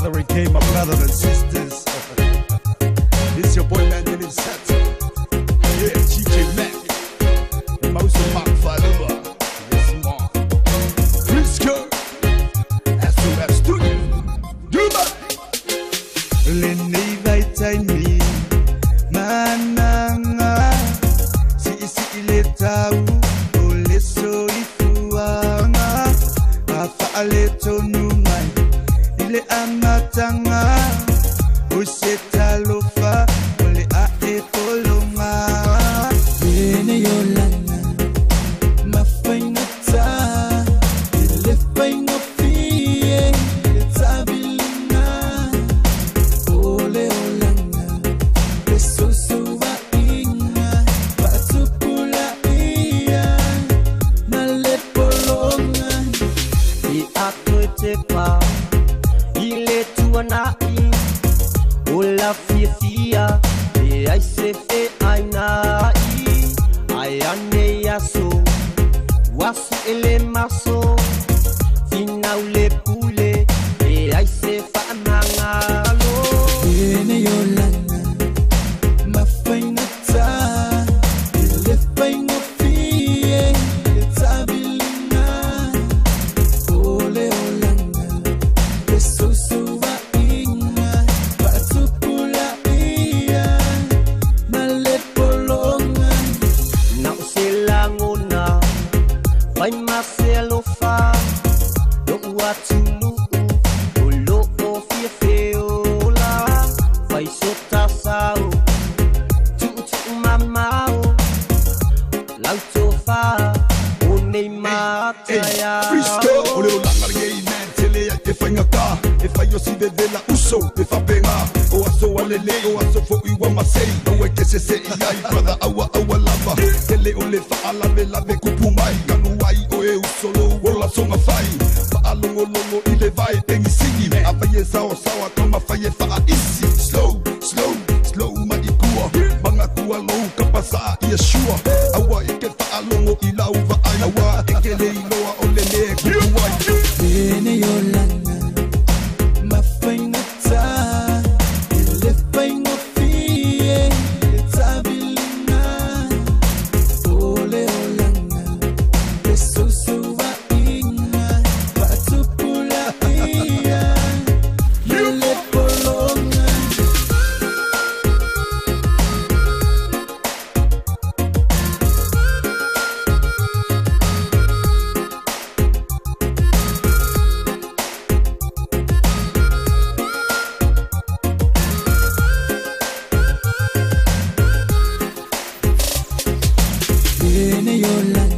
Father again, my brothers and sisters. It's your boy man in set. Yeah, GJ Mac. And Mouse Mark Forever. Yes, Mark. Frisco. SOS Studio. Dubai. Lenny Vitaimi. Mananga. Si isi ile tau. Ole so ifuanga. Afa ale tonumai. Ile amatanga. Usetalofa. Ole a epolonga. Bene yolanga. Mafainata. Ile fainofie. Ile tabilina. Ole olanga. Besosuwa inga. Patupula iya. Malepolonga. I akwete pa. Ile tuanai. Ola fia e ai se fe ai nai ai ane yaso wasu ele maso fina ule pule e ai se fa mangalo ene yolanga mafainata ele faino fie le tabilina ole olanga besoso Vai Marcelo fa lo watulu lo ofia feola vai sota sao tu mamao l'auto fa un mataya Frisco ole olanga gay man tele ya te fangaka e fai o si de la uso te fa benga o aso alele o aso fo iwa masei o e que se ai brother awa lava tele ole fa lave kupumai kanu ai o e solo ola songa fai fa alongo longo ile vai tengi singi afaye sao kama faye fa isi slow madikua banga kua low kapasa yeshua awa e ke fa alongo ila uva ai awa e ke le iloa ole le kuwai bene yolanga mafainata ile faino fie ile tabilina ole olanga besosuwa inga patupula iya ile polonga bene yolanga